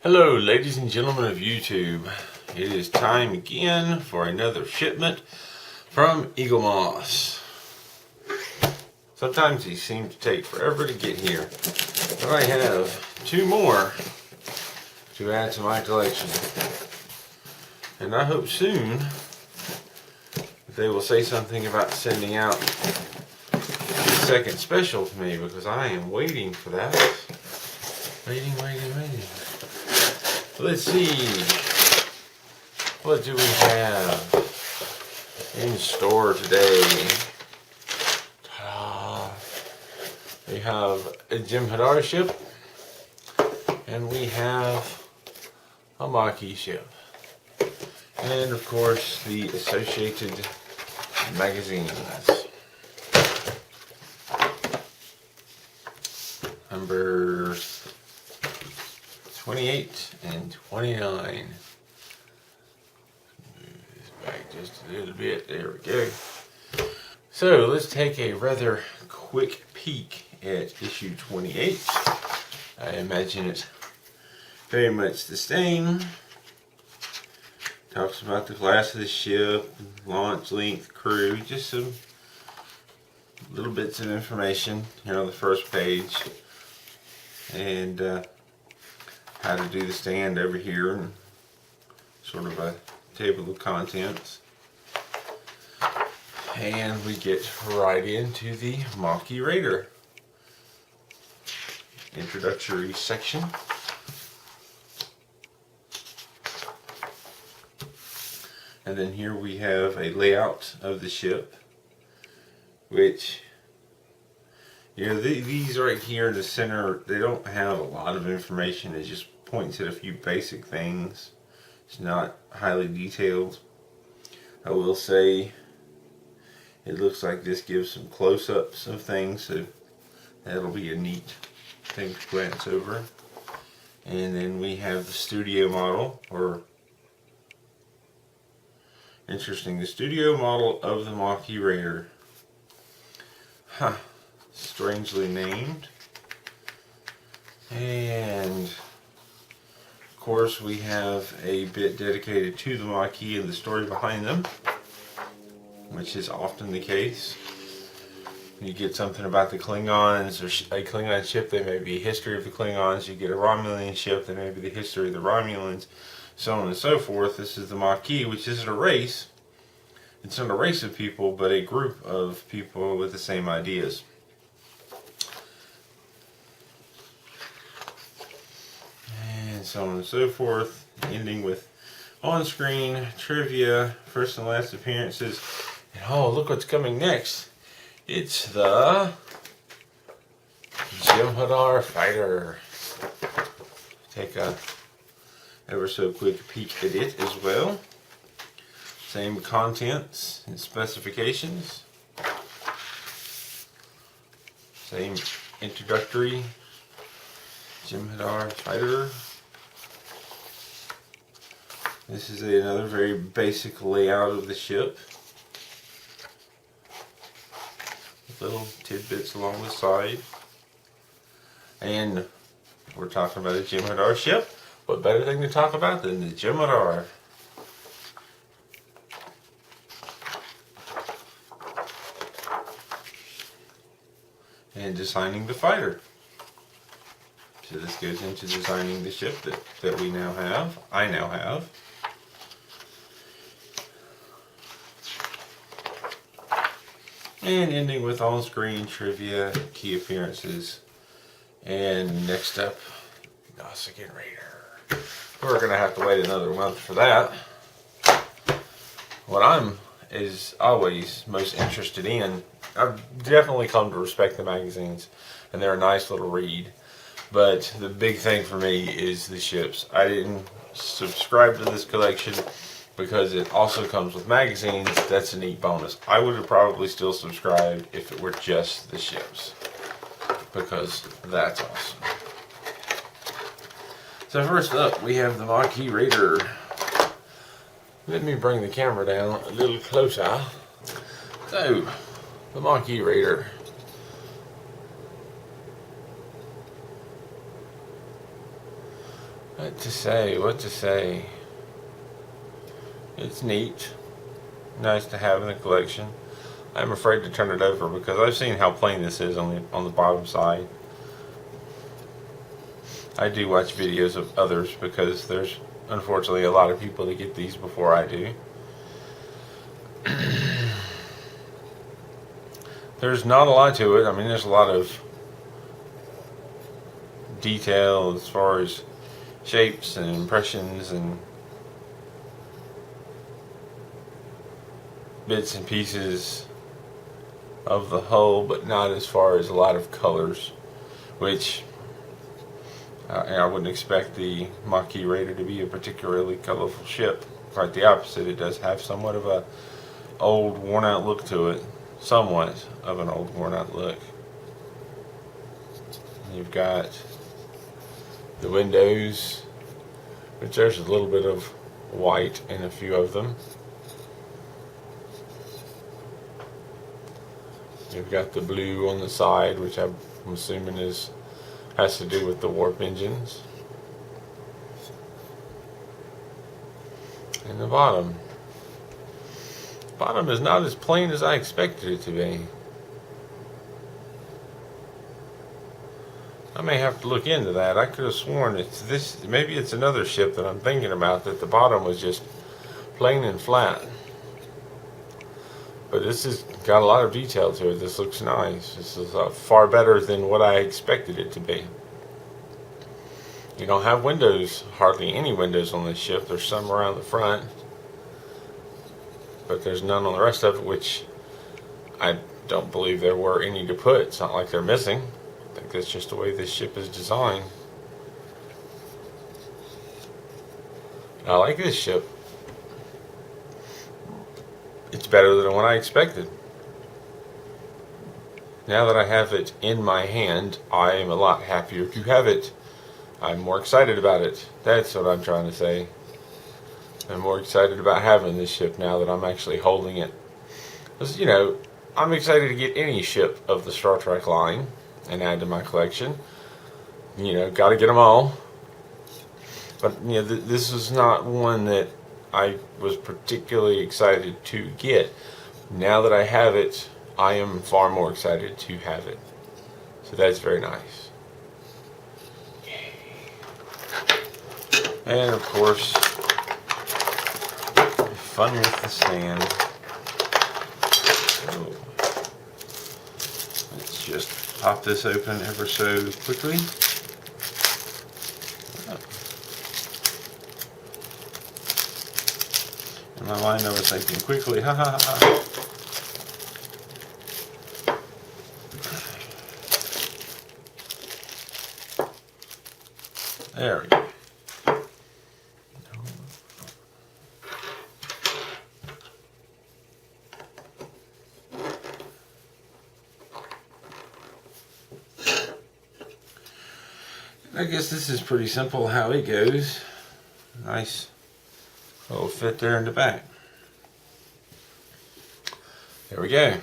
Hello ladies and gentlemen of YouTube. It is time again for another shipment from Eaglemoss. Sometimes these seem to take forever to get here, but I have two more to add to my collection. And I hope soon they will say something about sending out the second special to me, because I am waiting for that. Waiting. Let's see, what do we have in store today? We have a Starship, and we have a Maki ship, and of course the associated magazines. Numbers 28 and 29. Move this back just a little bit. There we go. So let's take a rather quick peek at issue 28. I imagine it's very much the same. Talks about the class of the ship, launch length, crew, just some little bits of information here on the first page. And how to do the stand over here, and sort of a table of contents. And we get right into the Maki Raider introductory section. And then here we have a layout of the ship, which, you know, these right here in the center, they don't have a lot of information. It just points at a few basic things. It's not highly detailed. I will say it looks like this gives some close-ups of things, so that'll be a neat thing to glance over. And then we have the studio model, or interesting, the studio model of the Maki Raider. Huh. Strangely named. And of course we have a bit dedicated to the Maki and the story behind them, which is often the case. You get something about the Klingons, or a Klingon ship, there may be a history of the Klingons. You get a Romulan ship, there may be the history of the Romulans, so on and so forth. This is the Maki, which isn't a race. It's not a race of people, but a group of people with the same ideas. And so on and so forth, ending with on-screen trivia, first and last appearances, and oh, look what's coming next. It's the Jem'Hadar fighter. Take a ever so quick peek at it as well. Same contents and specifications. Same introductory Jem'Hadar fighter. This is another very basic layout of the ship. Little tidbits along the side. And we're talking about a Jem'Hadar ship. What better thing to talk about than the Jem'Hadar? And designing the fighter. So this goes into designing the ship that we now have. I now have. And ending with on-screen trivia, key appearances. And next up, Nausicaan Raider. We're going to have to wait another month for that. What I'm is always most interested in, I've definitely come to respect the magazines, and they're a nice little read. But the big thing for me is the ships. I didn't subscribe to this collection because it also comes with magazines. That's a neat bonus. I would have probably still subscribed if it were just the ships, because that's awesome. So first up, we have the Maki Raider. Let me bring the camera down a little closer. So, the Maki Raider. What to say? What to say? It's neat. Nice to have in the collection. I'm afraid to turn it over because I've seen how plain this is on the bottom side. I do watch videos of others because there's unfortunately a lot of people that get these before I do. There's not a lot to it. I mean, there's a lot of detail as far as shapes and impressions and bits and pieces of the hull, but not as far as a lot of colors, which I wouldn't expect the Maquis Raider to be a particularly colorful ship. Quite the opposite. It does have somewhat of a old, worn-out look to it. Somewhat of an old, worn-out look. You've got the windows, which there's a little bit of white in a few of them. You've got the blue on the side, which I'm assuming has to do with the warp engines. And the bottom. The bottom is not as plain as I expected it to be. I may have to look into that. I could have sworn it's this. Maybe it's another ship that I'm thinking about that the bottom was just plain and flat. But this has got a lot of detail to it. This looks nice. This is far better than what I expected it to be. You don't have windows, hardly any windows on this ship. There's some around the front, but there's none on the rest of it, which I don't believe there were any to put. It's not like they're missing. I think that's just the way this ship is designed. I like this ship. It's better than what I expected. Now that I have it in my hand, I am a lot happier to have it. I'm more excited about it. That's what I'm trying to say. I'm more excited about having this ship now that I'm actually holding it. Because, you know, I'm excited to get any ship of the Star Trek line and add to my collection. You know, got to get them all. But, you know, this is not one that I was particularly excited to get. Now that I have it, I am far more excited to have it. So that's very nice. Yay. And of course, fun with the stand. Oh. Let's just pop this open ever so quickly. In my mind I was thinking quickly, ha ha ha. There we go. I guess this is pretty simple how it goes. Nice little fit there in the back. There we go.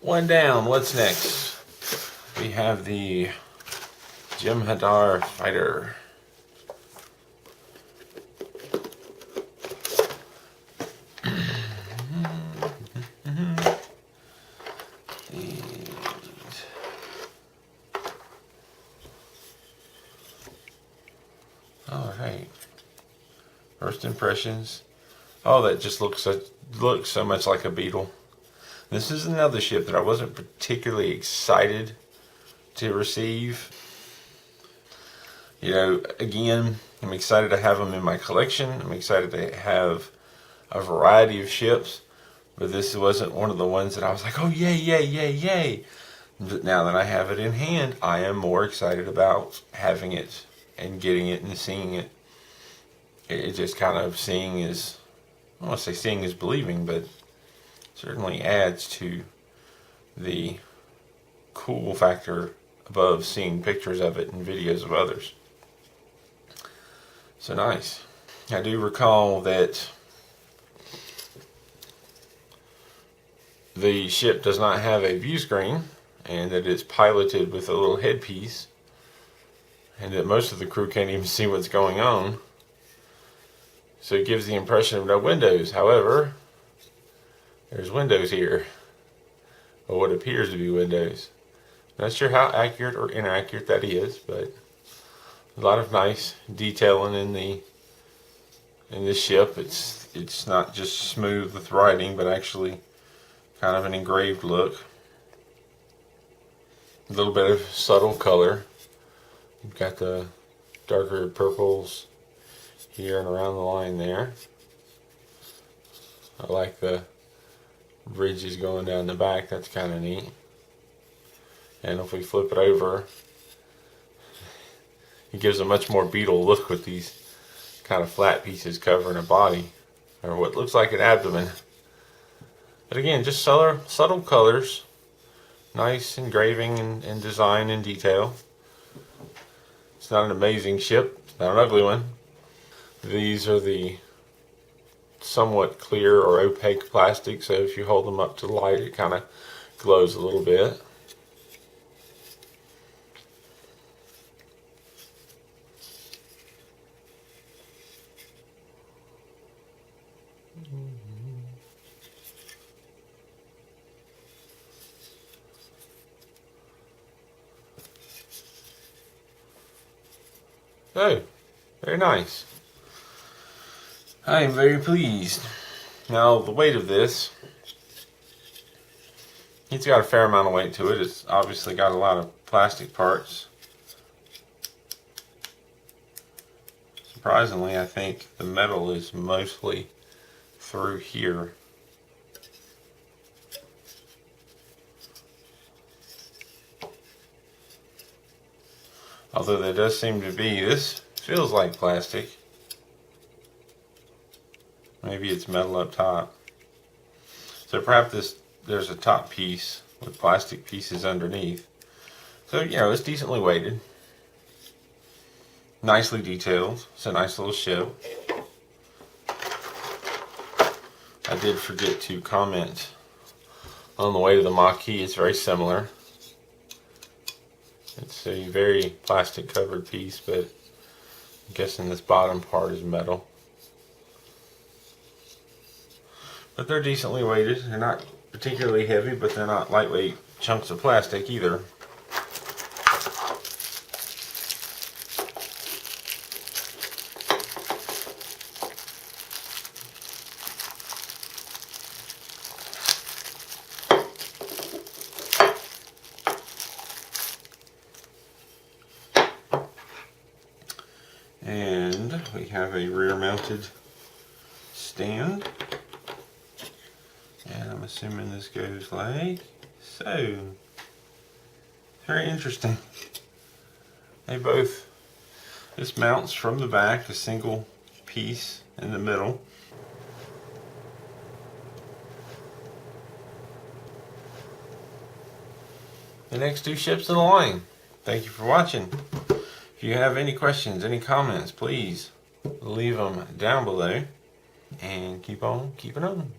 One down. What's next? We have the Jem'Hadar fighter. All right. First impressions. Oh, that just looks so much like a Beetle. This is another ship that I wasn't particularly excited to receive. You know, again, I'm excited to have them in my collection. I'm excited to have a variety of ships, but this wasn't one of the ones that I was like, oh yay, yay, yay, yay. But now that I have it in hand, I am more excited about having it and getting it and seeing it. It just kind of seeing is, I don't want to say seeing is believing, but certainly adds to the cool factor above seeing pictures of it and videos of others. So nice. I do recall that the ship does not have a view screen and that it's piloted with a little headpiece. and that most of the crew can't even see what's going on. So it gives the impression of no windows. However, there's windows here, or what appears to be windows. Not sure how accurate or inaccurate that is, but a lot of nice detailing in this ship. It's not just smooth with writing, but actually kind of an engraved look. A little bit of subtle color. You've got the darker purples here and around the line there. I like the ridges going down the back. That's kind of neat. And if we flip it over, it gives a much more beetle look with these kind of flat pieces covering a body, or what looks like an abdomen. But again, just subtle colors, nice engraving and design and detail. It's not an amazing ship, it's not an ugly one. These are the somewhat clear or opaque plastic, so if you hold them up to the light, it kind of glows a little bit. Oh, very nice. I am very pleased. Now, the weight of this, it's got a fair amount of weight to it. It's obviously got a lot of plastic parts. Surprisingly, I think the metal is mostly through here. Although there does seem to be, this feels like plastic. Maybe it's metal up top. So perhaps there's a top piece with plastic pieces underneath. So, you know, it's decently weighted. Nicely detailed. It's a nice little ship. I did forget to comment on the weight of the Maquis. It's very similar. It's a very plastic covered piece, but I'm guessing this bottom part is metal. But they're decently weighted. They're not particularly heavy, but they're not lightweight chunks of plastic either. And we have a rear mounted stand. And I'm assuming this goes like so. Very interesting. This mounts from the back, a single piece in the middle. The next two ships in the line. Thank you for watching. If you have any questions, any comments, please leave them down below. And keep on keeping on.